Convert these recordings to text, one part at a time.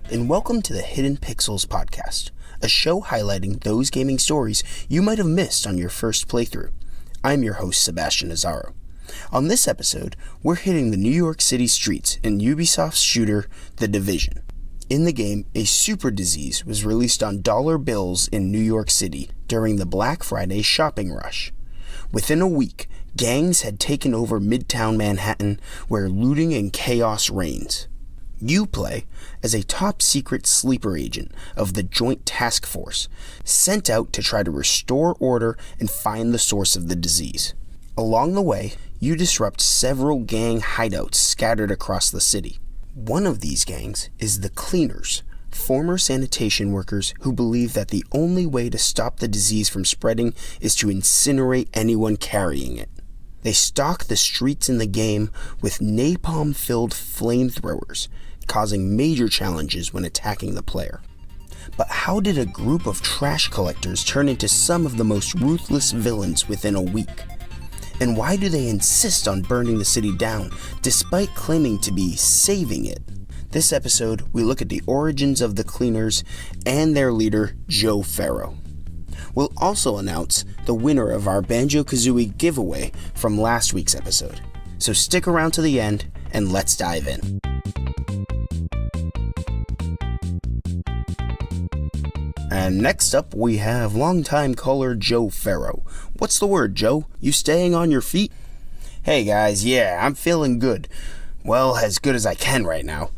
and welcome to the Hidden Pixels podcast, a show highlighting those gaming stories you might have missed on your first playthrough. I'm your host, Sebastian Nazaro. On this episode, we're hitting the New York City streets in Ubisoft's shooter, The Division. In the game, a super disease was released on dollar bills in New York City during the Black Friday shopping rush. Within a week, gangs had taken over Midtown Manhattan, where looting and chaos reigns. You play as a top-secret sleeper agent of the Joint Task Force, sent out to try to restore order and find the source of the disease. Along the way, you disrupt several gang hideouts scattered across the city. One of these gangs is the Cleaners, former sanitation workers who believe that the only way to stop the disease from spreading is to incinerate anyone carrying it. They stalk the streets in the game with napalm-filled flamethrowers, causing major challenges when attacking the player. But how did a group of trash collectors turn into some of the most ruthless villains within a week? And why do they insist on burning the city down, despite claiming to be saving it? This episode, we look at the origins of the Cleaners and their leader, Joe Farrow. We'll also announce the winner of our Banjo-Kazooie giveaway from last week's episode. So stick around to the end, and let's dive in. And next up, we have longtime caller Joe Farrow. What's the word, Joe? You staying on your feet? Hey guys, yeah, I'm feeling good. Well, as good as I can right now.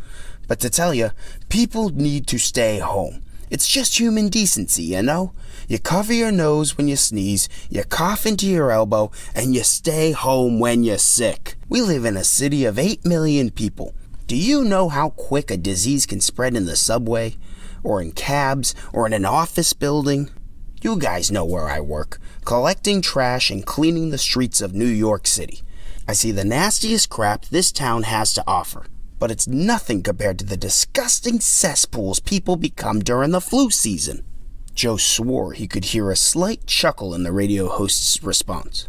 But to tell you, people need to stay home. It's just human decency, you know? You cover your nose when you sneeze, you cough into your elbow, and you stay home when you're sick. We live in a city of 8 million people. Do you know how quick a disease can spread in the subway? Or in cabs, or in an office building? You guys know where I work, collecting trash and cleaning the streets of New York City. I see the nastiest crap this town has to offer, but it's nothing compared to the disgusting cesspools people become during the flu season. Joe swore he could hear a slight chuckle in the radio host's response.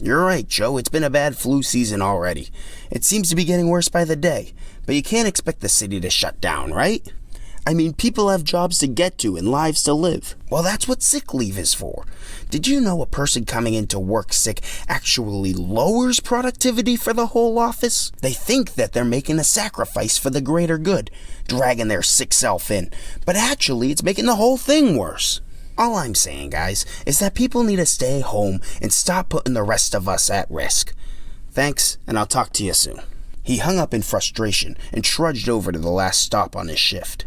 You're right, Joe, it's been a bad flu season already. It seems to be getting worse by the day, but you can't expect the city to shut down, right? I mean, people have jobs to get to and lives to live. Well, that's what sick leave is for. Did you know a person coming into work sick actually lowers productivity for the whole office? They think that they're making a sacrifice for the greater good, dragging their sick self in, but actually it's making the whole thing worse. All I'm saying, guys, is that people need to stay home and stop putting the rest of us at risk. Thanks, and I'll talk to you soon. He hung up in frustration and trudged over to the last stop on his shift.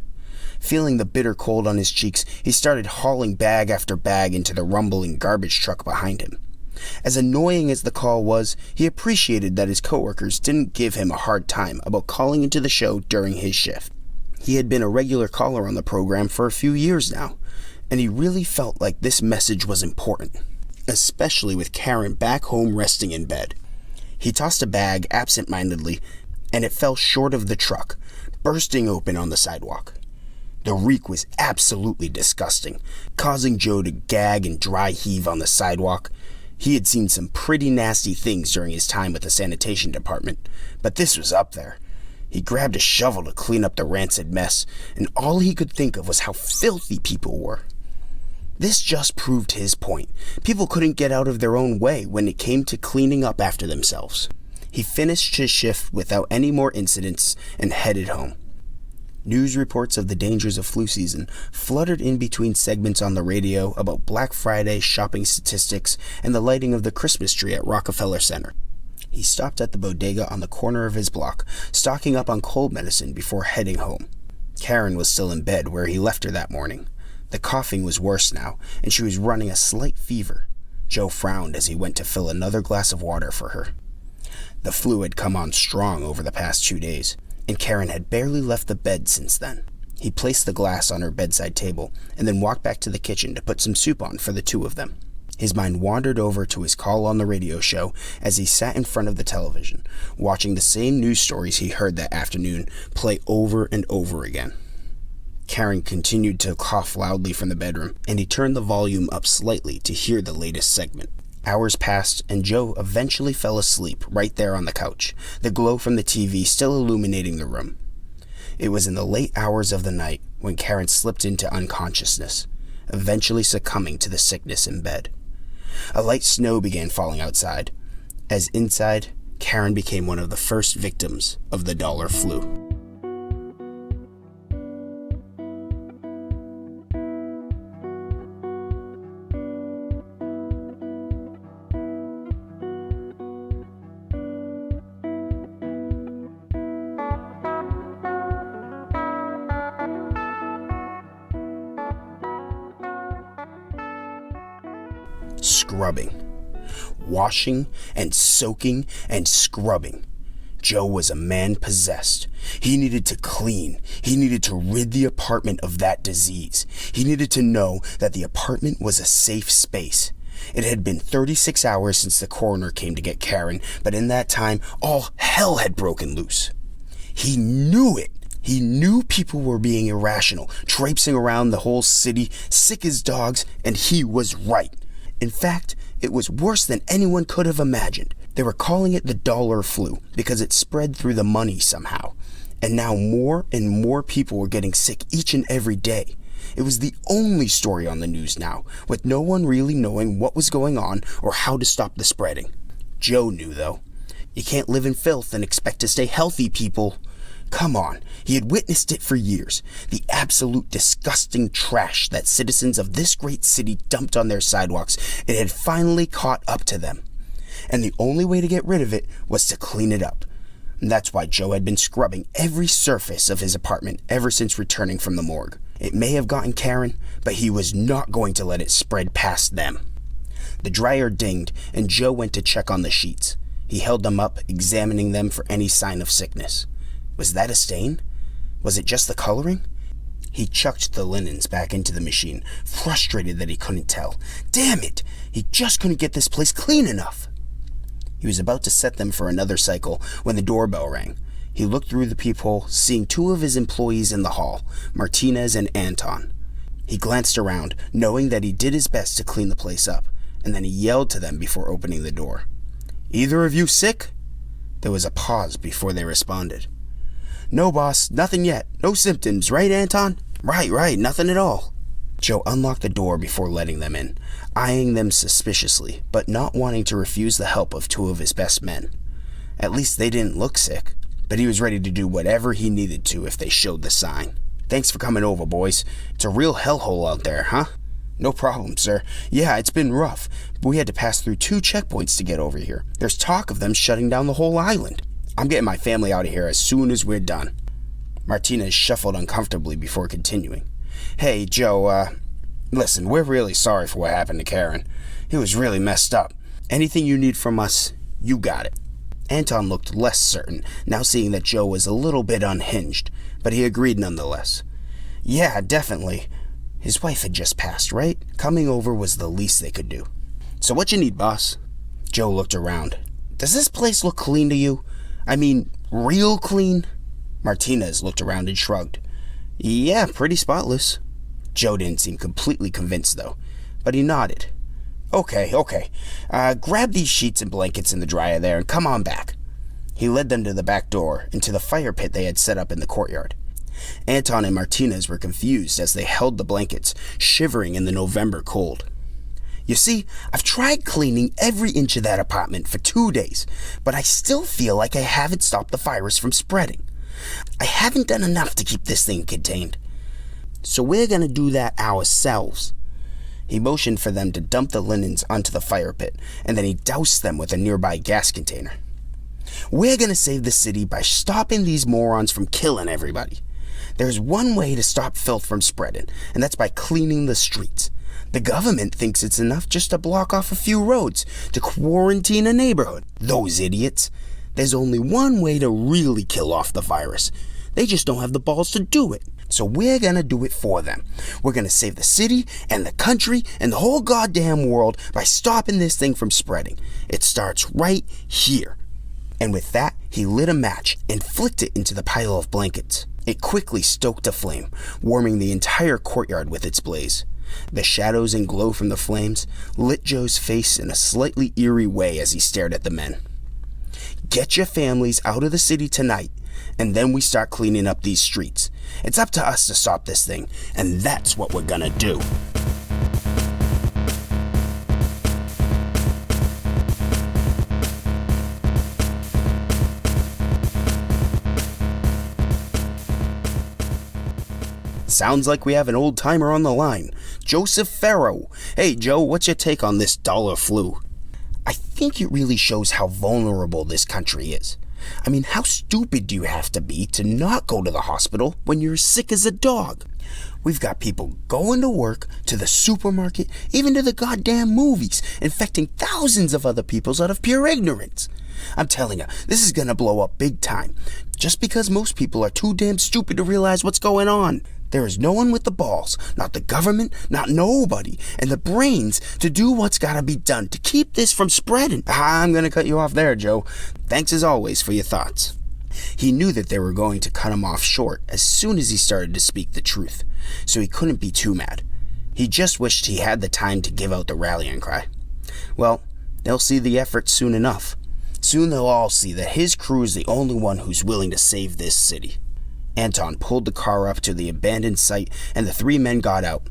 Feeling the bitter cold on his cheeks, he started hauling bag after bag into the rumbling garbage truck behind him. As annoying as the call was, he appreciated that his coworkers didn't give him a hard time about calling into the show during his shift. He had been a regular caller on the program for a few years now, and he really felt like this message was important, especially with Karen back home resting in bed. He tossed a bag absent-mindedly, and it fell short of the truck, bursting open on the sidewalk. The reek was absolutely disgusting, causing Joe to gag and dry heave on the sidewalk. He had seen some pretty nasty things during his time with the sanitation department, but this was up there. He grabbed a shovel to clean up the rancid mess, and all he could think of was how filthy people were. This just proved his point. People couldn't get out of their own way when it came to cleaning up after themselves. He finished his shift without any more incidents and headed home. News reports of the dangers of flu season fluttered in between segments on the radio about Black Friday shopping statistics and the lighting of the Christmas tree at Rockefeller Center. He stopped at the bodega on the corner of his block, stocking up on cold medicine before heading home. Karen was still in bed where he left her that morning. The coughing was worse now, and she was running a slight fever. Joe frowned as he went to fill another glass of water for her. The flu had come on strong over the past 2 days, and Karen had barely left the bed since then. He placed the glass on her bedside table and then walked back to the kitchen to put some soup on for the two of them. His mind wandered over to his call on the radio show as he sat in front of the television, watching the same news stories he heard that afternoon play over and over again. Karen continued to cough loudly from the bedroom, and he turned the volume up slightly to hear the latest segment. Hours passed, and Joe eventually fell asleep right there on the couch, the glow from the TV still illuminating the room. It was in the late hours of the night when Karen slipped into unconsciousness, eventually succumbing to the sickness in bed. A light snow began falling outside, as inside, Karen became one of the first victims of the dollar flu. Scrubbing. Washing and soaking and scrubbing. Joe was a man possessed. He needed to clean. He needed to rid the apartment of that disease. He needed to know that the apartment was a safe space. It had been 36 hours since the coroner came to get Karen, but in that time, all hell had broken loose. He knew it. He knew people were being irrational, traipsing around the whole city, sick as dogs, and he was right. In fact, it was worse than anyone could have imagined. They were calling it the dollar flu because it spread through the money somehow. And now more and more people were getting sick each and every day. It was the only story on the news now, with no one really knowing what was going on or how to stop the spreading. Joe knew, though. You can't live in filth and expect to stay healthy, people. Come on, he had witnessed it for years. The absolute disgusting trash that citizens of this great city dumped on their sidewalks. It had finally caught up to them. And the only way to get rid of it was to clean it up. And that's why Joe had been scrubbing every surface of his apartment ever since returning from the morgue. It may have gotten Karen, but he was not going to let it spread past them. The dryer dinged, and Joe went to check on the sheets. He held them up, examining them for any sign of sickness. Was that a stain? Was it just the coloring? He chucked the linens back into the machine, frustrated that he couldn't tell. Damn it! He just couldn't get this place clean enough. He was about to set them for another cycle when the doorbell rang. He looked through the peephole, seeing two of his employees in the hall, Martinez and Anton. He glanced around, knowing that he did his best to clean the place up, and then he yelled to them before opening the door. "Either of you sick?" There was a pause before they responded. "No, boss, nothing yet. No symptoms, right, Anton?" Right, nothing at all." Joe unlocked the door before letting them in, eyeing them suspiciously, but not wanting to refuse the help of two of his best men. At least they didn't look sick, but he was ready to do whatever he needed to if they showed the sign. "Thanks for coming over, boys. It's a real hellhole out there, huh?" "No problem, sir. Yeah, it's been rough. We had to pass through 2 checkpoints to get over here. There's talk of them shutting down the whole island. I'm getting my family out of here as soon as we're done." Martinez shuffled uncomfortably before continuing. "Hey, Joe, listen, we're really sorry for what happened to Karen. It was really messed up. Anything you need from us, you got it." Anton looked less certain, now seeing that Joe was a little bit unhinged, but he agreed nonetheless. "Yeah, definitely. His wife had just passed, right? Coming over was the least they could do." "So what you need, boss?" Joe looked around. "Does this place look clean to you? I mean, real clean?" Martinez looked around and shrugged. "Yeah, pretty spotless." Joe didn't seem completely convinced, though, but he nodded. Okay. Grab these sheets and blankets in the dryer there and come on back." He led them to the back door and to the fire pit they had set up in the courtyard. Anton and Martinez were confused as they held the blankets, shivering in the November cold. "You see, I've tried cleaning every inch of that apartment for 2 days, but I still feel like I haven't stopped the virus from spreading. I haven't done enough to keep this thing contained. So we're gonna do that ourselves." He motioned for them to dump the linens onto the fire pit, and then he doused them with a nearby gas container. "We're gonna save the city by stopping these morons from killing everybody. There's one way to stop filth from spreading, and that's by cleaning the streets. The government thinks it's enough just to block off a few roads to quarantine a neighborhood. Those idiots. There's only one way to really kill off the virus. They just don't have the balls to do it. So we're gonna do it for them. We're gonna save the city and the country and the whole goddamn world by stopping this thing from spreading. It starts right here." And with that, he lit a match and flicked it into the pile of blankets. It quickly stoked a flame, warming the entire courtyard with its blaze. The shadows and glow from the flames lit Joe's face in a slightly eerie way as he stared at the men. "Get your families out of the city tonight, and then we start cleaning up these streets. It's up to us to stop this thing, and that's what we're gonna do. Sounds like we have an old-timer on the line. Joseph Farrow. Hey, Joe, what's your take on this dollar flu? I think it really shows how vulnerable this country is. I mean, how stupid do you have to be to not go to the hospital when you're as sick as a dog? We've got people going to work, to the supermarket, even to the goddamn movies, infecting thousands of other people out of pure ignorance. I'm telling you, this is gonna blow up big time, just because most people are too damn stupid to realize what's going on. There is no one with the balls, not the government, not nobody, and the brains to do what's gotta be done to keep this from spreading. I'm gonna cut you off there, Joe. Thanks as always for your thoughts. He knew that they were going to cut him off short as soon as he started to speak the truth, so he couldn't be too mad. He just wished he had the time to give out the rallying cry. Well, they'll see the effort soon enough. Soon they'll all see that his crew is the only one who's willing to save this city. Anton pulled the car up to the abandoned site, and the three men got out.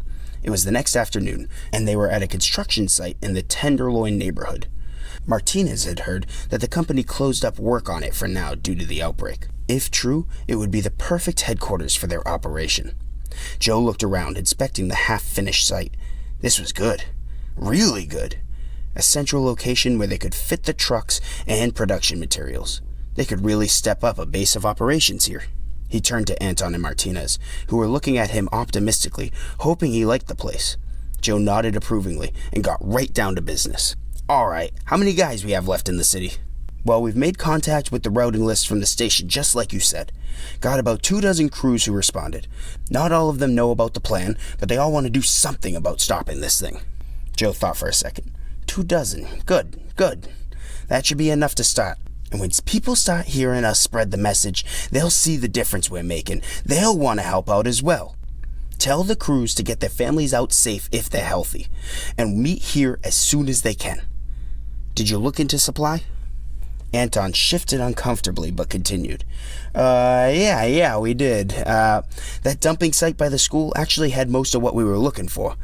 It was the next afternoon, and they were at a construction site in the Tenderloin neighborhood. Martinez had heard that the company closed up work on it for now due to the outbreak. If true, it would be the perfect headquarters for their operation. Joe looked around, inspecting the half-finished site. This was good. Really good. A central location where they could fit the trucks and production materials. They could really step up a base of operations here. He turned to Anton and Martinez, who were looking at him optimistically, hoping he liked the place. Joe nodded approvingly and got right down to business. All right, how many guys we have left in the city? Well, we've made contact with the routing list from the station, just like you said. Got about 24 crews who responded. Not all of them know about the plan, but they all want to do something about stopping this thing. Joe thought for a second. 24. Good. That should be enough to start. And when people start hearing us spread the message, they'll see the difference we're making. They'll want to help out as well. Tell the crews to get their families out safe if they're healthy, and meet here as soon as they can. Did you look into supply? Anton shifted uncomfortably but continued. Yeah, we did. That dumping site by the school actually had most of what we were looking for.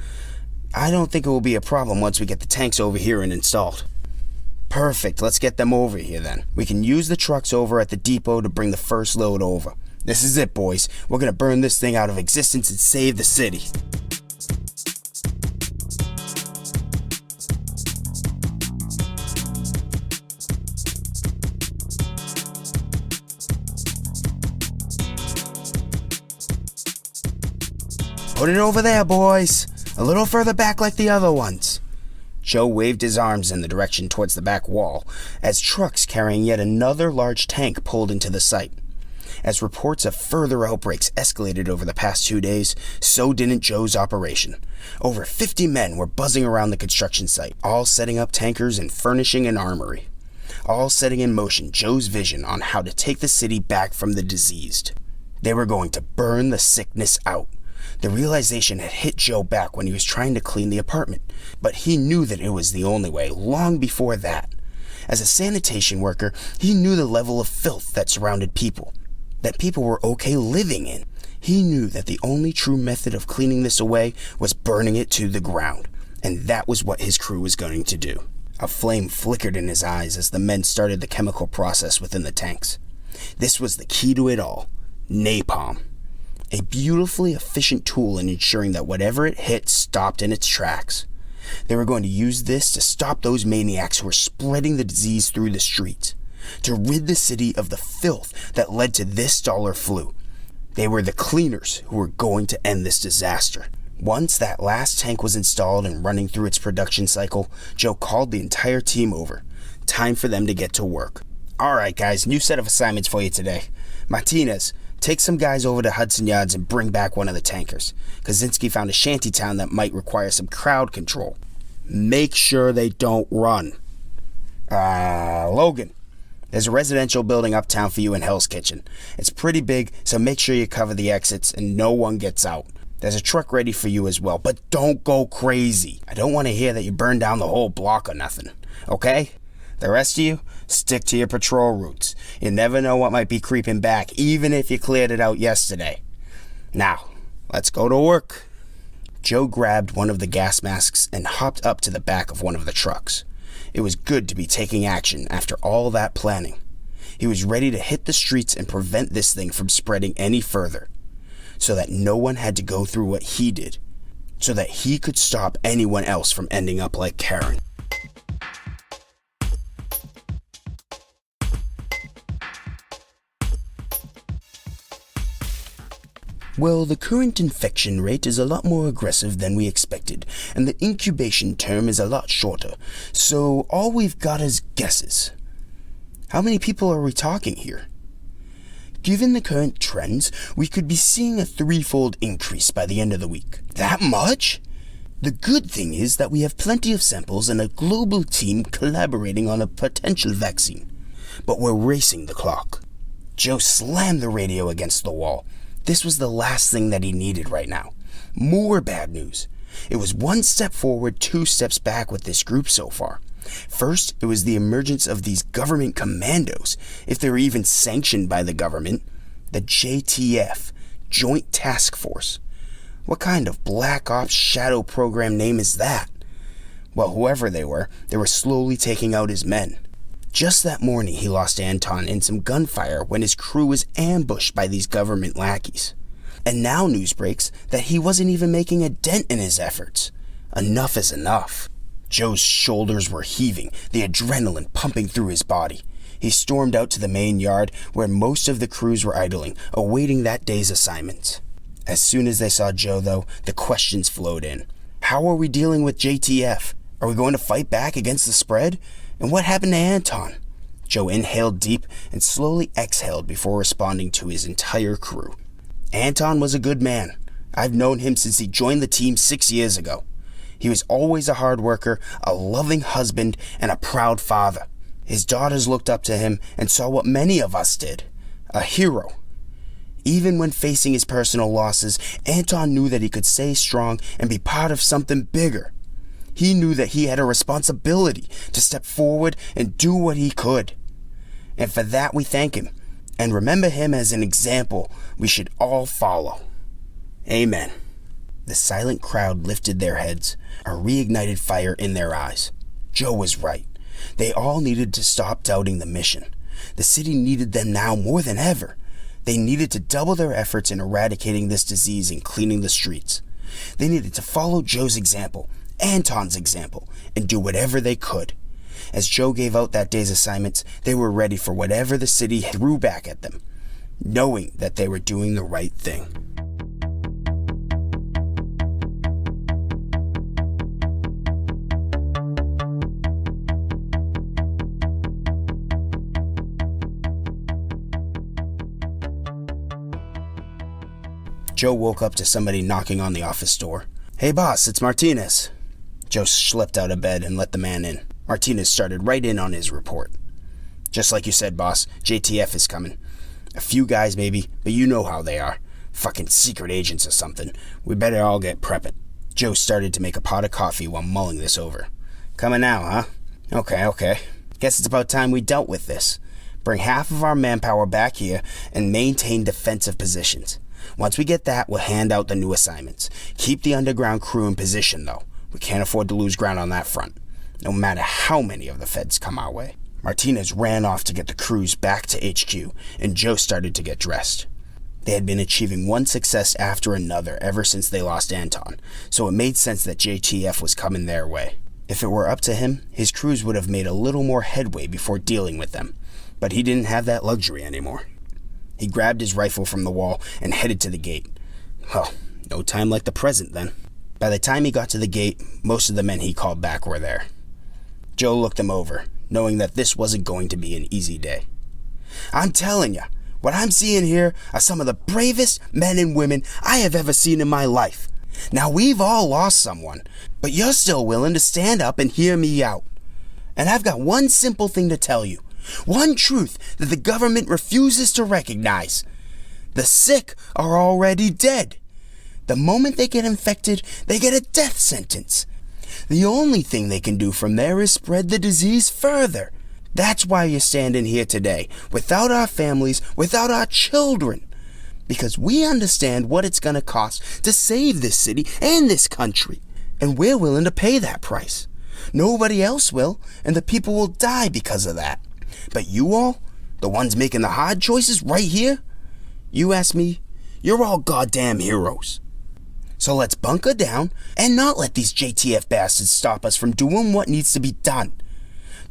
I don't think it will be a problem once we get the tanks over here and installed. Perfect, let's get them over here then. We can use the trucks over at the depot to bring the first load over. This is it, boys. We're gonna burn this thing out of existence and save the city. Put it over there, boys. A little further back like the other ones. Joe waved his arms in the direction towards the back wall as trucks carrying yet another large tank pulled into the site. As reports of further outbreaks escalated over the past 2 days, so didn't Joe's operation. Over 50 men were buzzing around the construction site, all setting up tankers and furnishing an armory. All setting in motion Joe's vision on how to take the city back from the diseased. They were going to burn the sickness out. The realization had hit Joe back when he was trying to clean the apartment, but he knew that it was the only way long before that. As a sanitation worker, he knew the level of filth that surrounded people, that people were okay living in. He knew that the only true method of cleaning this away was burning it to the ground, and that was what his crew was going to do. A flame flickered in his eyes as the men started the chemical process within the tanks. This was the key to it all: napalm. A beautifully efficient tool in ensuring that whatever it hit stopped in its tracks. They were going to use this to stop those maniacs who were spreading the disease through the streets, to rid the city of the filth that led to this dollar flu. They were the cleaners who were going to end this disaster. Once that last tank was installed and running through its production cycle, Joe called the entire team over. Time for them to get to work. All right, guys, new set of assignments for you today. Martinez, take some guys over to Hudson Yards and bring back one of the tankers. Kaczynski found a shantytown that might require some crowd control. Make sure they don't run. Logan, there's a residential building uptown for you in Hell's Kitchen. It's pretty big, so make sure you cover the exits and no one gets out. There's a truck ready for you as well, but don't go crazy. I don't want to hear that you burned down the whole block or nothing, okay? The rest of you, stick to your patrol routes. You never know what might be creeping back, even if you cleared it out yesterday. Now, let's go to work. Joe grabbed one of the gas masks and hopped up to the back of one of the trucks. It was good to be taking action after all that planning. He was ready to hit the streets and prevent this thing from spreading any further, so that no one had to go through what he did, so that he could stop anyone else from ending up like Karen. Well, the current infection rate is a lot more aggressive than we expected, and the incubation term is a lot shorter, so all we've got is guesses. How many people are we talking here? Given the current trends, we could be seeing a 3-fold increase by the end of the week. That much? The good thing is that we have plenty of samples and a global team collaborating on a potential vaccine. But we're racing the clock. Joe slammed the radio against the wall. This was the last thing that he needed right now. More bad news. It was 1 step forward, 2 steps back with this group so far. First, it was the emergence of these government commandos, if they were even sanctioned by the government. The JTF, Joint Task Force. What kind of Black Ops shadow program name is that? Well, whoever they were slowly taking out his men. Just that morning, he lost Anton in some gunfire when his crew was ambushed by these government lackeys. And now news breaks that he wasn't even making a dent in his efforts. Enough is enough. Joe's shoulders were heaving, the adrenaline pumping through his body. He stormed out to the main yard where most of the crews were idling, awaiting that day's assignments. As soon as they saw Joe, though, the questions flowed in. How are we dealing with JTF? Are we going to fight back against the spread? And what happened to Anton? Joe inhaled deep and slowly exhaled before responding to his entire crew. Anton was a good man. I've known him since he joined the team 6 years ago. He was always a hard worker, a loving husband, and a proud father. His daughters looked up to him and saw what many of us did. A hero. Even when facing his personal losses, Anton knew that he could stay strong and be part of something bigger. He knew that he had a responsibility to step forward and do what he could. And for that we thank him, and remember him as an example we should all follow. Amen. The silent crowd lifted their heads, a reignited fire in their eyes. Joe was right. They all needed to stop doubting the mission. The city needed them now more than ever. They needed to double their efforts in eradicating this disease and cleaning the streets. They needed to follow Joe's example, Anton's example, and do whatever they could. As Joe gave out that day's assignments, they were ready for whatever the city threw back at them, knowing that they were doing the right thing. Joe woke up to somebody knocking on the office door. "Hey boss, it's Martinez." Joe slipped out of bed and let the man in. Martinez started right in on his report. "Just like you said, boss, JTF is coming. A few guys maybe, but you know how they are. Fucking secret agents or something. We better all get prepping." Joe started to make a pot of coffee while mulling this over. "Coming now, huh? Okay. Guess it's about time we dealt with this. Bring half of our manpower back here and maintain defensive positions. Once we get that, we'll hand out the new assignments. Keep the underground crew in position, though. We can't afford to lose ground on that front, no matter how many of the feds come our way." Martinez ran off to get the crews back to HQ, and Joe started to get dressed. They had been achieving one success after another ever since they lost Anton, so it made sense that JTF was coming their way. If it were up to him, his crews would have made a little more headway before dealing with them, but he didn't have that luxury anymore. He grabbed his rifle from the wall and headed to the gate. Well, no time like the present then. By the time he got to the gate, most of the men he called back were there. Joe looked them over, knowing that this wasn't going to be an easy day. "I'm telling you, what I'm seeing here are some of the bravest men and women I have ever seen in my life. Now, we've all lost someone, but you're still willing to stand up and hear me out. And I've got one simple thing to tell you. One truth that the government refuses to recognize. The sick are already dead. The moment they get infected, they get a death sentence. The only thing they can do from there is spread the disease further. That's why you're standing here today, without our families, without our children. Because we understand what it's going to cost to save this city and this country. And we're willing to pay that price. Nobody else will, and the people will die because of that. But you all, the ones making the hard choices right here, you ask me, you're all goddamn heroes. So let's bunker down and not let these JTF bastards stop us from doing what needs to be done.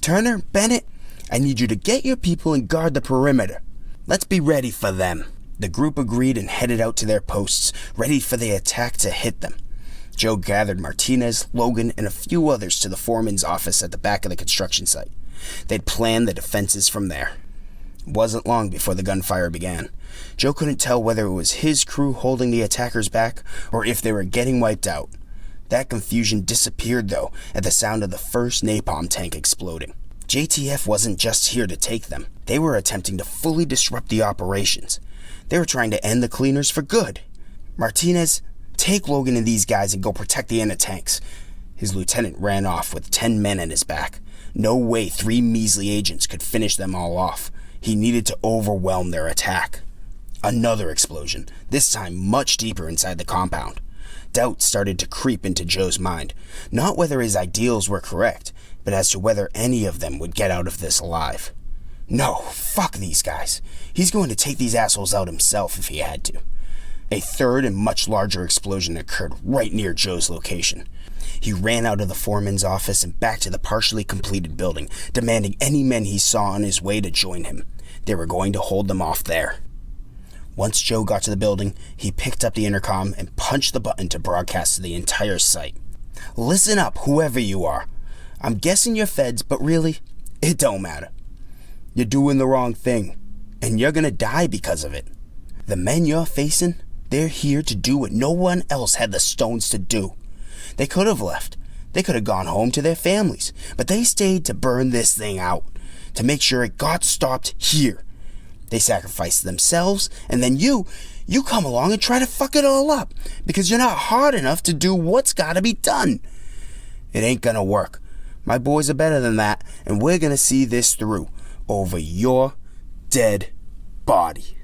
Turner, Bennett, I need you to get your people and guard the perimeter. Let's be ready for them. The group agreed and headed out to their posts, ready for the attack to hit them. Joe gathered Martinez, Logan, and a few others to the foreman's office at the back of the construction site. They'd planned the defenses from there. It wasn't long before the gunfire began. Joe couldn't tell whether it was his crew holding the attackers back or if they were getting wiped out. That confusion disappeared, though, at the sound of the first napalm tank exploding. JTF wasn't just here to take them. They were attempting to fully disrupt the operations. They were trying to end the cleaners for good. Martinez, take Logan and these guys and go protect the inner tanks. His lieutenant ran off with 10 men in his back. No way 3 measly agents could finish them all off. He needed to overwhelm their attack. Another explosion, this time much deeper inside the compound. Doubt started to creep into Joe's mind, not whether his ideals were correct, but as to whether any of them would get out of this alive. No, fuck these guys. He's going to take these assholes out himself if he had to. A third and much larger explosion occurred right near Joe's location. He ran out of the foreman's office and back to the partially completed building, demanding any men he saw on his way to join him. They were going to hold them off there. Once Joe got to the building, he picked up the intercom and punched the button to broadcast to the entire site. Listen up, whoever you are. I'm guessing you're feds, but really, it don't matter. You're doing the wrong thing, and you're gonna die because of it. The men you're facing, they're here to do what no one else had the stones to do. They could have left. They could have gone home to their families, but they stayed to burn this thing out, to make sure it got stopped here. They sacrificed themselves, and then you come along and try to fuck it all up, because you're not hard enough to do what's gotta be done. It ain't gonna work. My boys are better than that, and we're gonna see this through, over your dead body.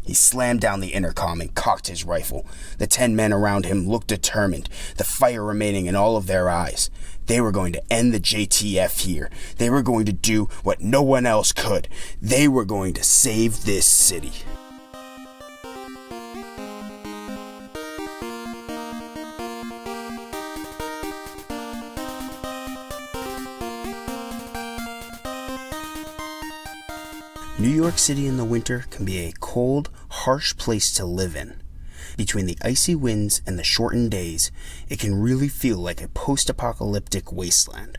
He slammed down the intercom and cocked his rifle. The 10 men around him looked determined, the fire remaining in all of their eyes. They were going to end the JTF here. They were going to do what no one else could. They were going to save this city. New York City in the winter can be a cold, harsh place to live in. Between the icy winds and the shortened days, it can really feel like a post-apocalyptic wasteland.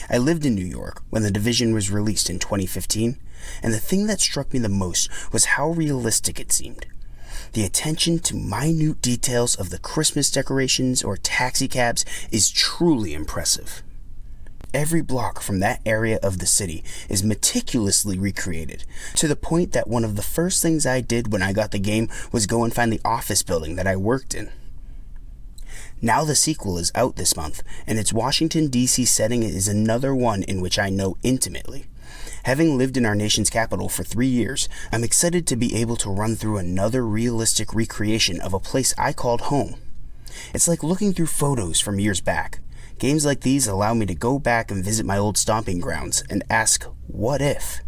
I lived in New York when The Division was released in 2015, and the thing that struck me the most was how realistic it seemed. The attention to minute details of the Christmas decorations or taxicabs is truly impressive. Every block from that area of the city is meticulously recreated, to the point that one of the first things I did when I got the game was go and find the office building that I worked in. Now the sequel is out this month, and its Washington, D.C. setting is another one in which I know intimately. Having lived in our nation's capital for 3 years, I'm excited to be able to run through another realistic recreation of a place I called home. It's like looking through photos from years back. Games like these allow me to go back and visit my old stomping grounds and ask, what if?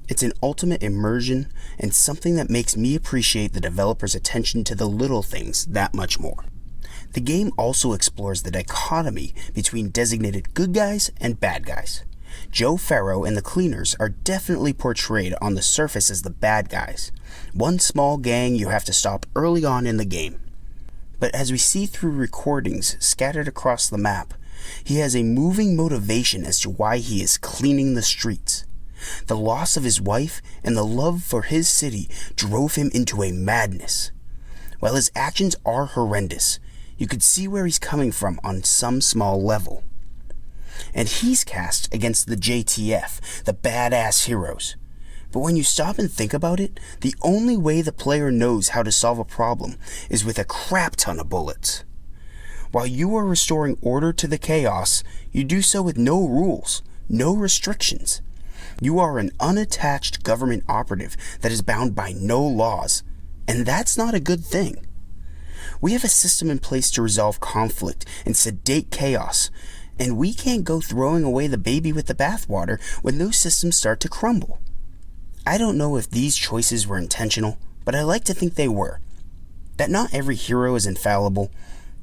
It's an ultimate immersion and something that makes me appreciate the developer's attention to the little things that much more. The game also explores the dichotomy between designated good guys and bad guys. Joe Farrow and the Cleaners are definitely portrayed on the surface as the bad guys, one small gang you have to stop early on in the game. But as we see through recordings scattered across the map, he has a moving motivation as to why he is cleaning the streets. The loss of his wife and the love for his city drove him into a madness. While his actions are horrendous, you could see where he's coming from on some small level. And he's cast against the JTF, the badass heroes. But when you stop and think about it, the only way the player knows how to solve a problem is with a crap ton of bullets. While you are restoring order to the chaos, you do so with no rules, no restrictions. You are an unattached government operative that is bound by no laws, and that's not a good thing. We have a system in place to resolve conflict and sedate chaos, and we can't go throwing away the baby with the bathwater when those systems start to crumble. I don't know if these choices were intentional, but I like to think they were. That not every hero is infallible,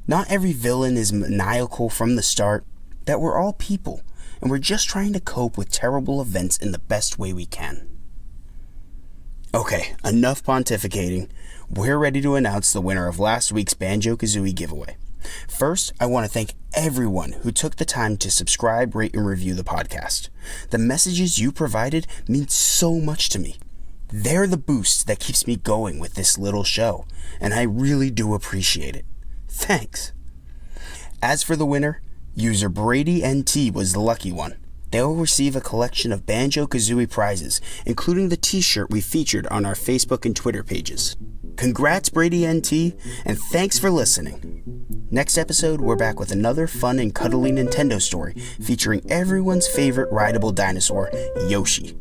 not every villain is maniacal from the start, that we're all people, and we're just trying to cope with terrible events in the best way we can. Okay, enough pontificating. We're ready to announce the winner of last week's Banjo-Kazooie giveaway. First, I want to thank everyone who took the time to subscribe, rate, and review the podcast. The messages you provided mean so much to me. They're the boost that keeps me going with this little show, and I really do appreciate it. Thanks. As for the winner, user Brady NT was the lucky one. They'll receive a collection of Banjo-Kazooie prizes, including the t-shirt we featured on our Facebook and Twitter pages. Congrats, Brady NT, and thanks for listening. Next episode, we're back with another fun and cuddly Nintendo story featuring everyone's favorite rideable dinosaur, Yoshi.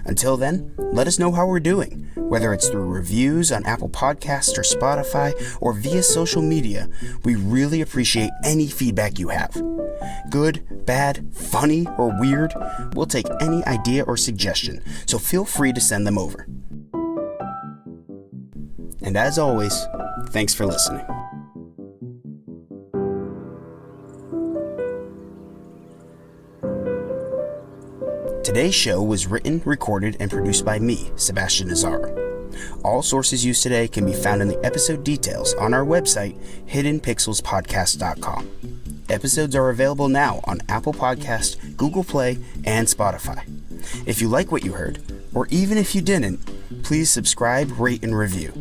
Until then, let us know how we're doing, whether it's through reviews on Apple Podcasts or Spotify or via social media. We really appreciate any feedback you have. Good, bad, funny, or weird, we'll take any idea or suggestion, so feel free to send them over. And as always, thanks for listening. Today's show was written, recorded, and produced by me, Sebastian Nazaro. All sources used today can be found in the episode details on our website, hiddenpixelspodcast.com. Episodes are available now on Apple Podcasts, Google Play, and Spotify. If you like what you heard, or even if you didn't, please subscribe, rate, and review.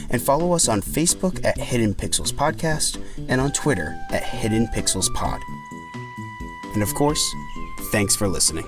And follow us on Facebook at Hidden Pixels Podcast and on Twitter at Hidden Pixels Pod. And of course, thanks for listening.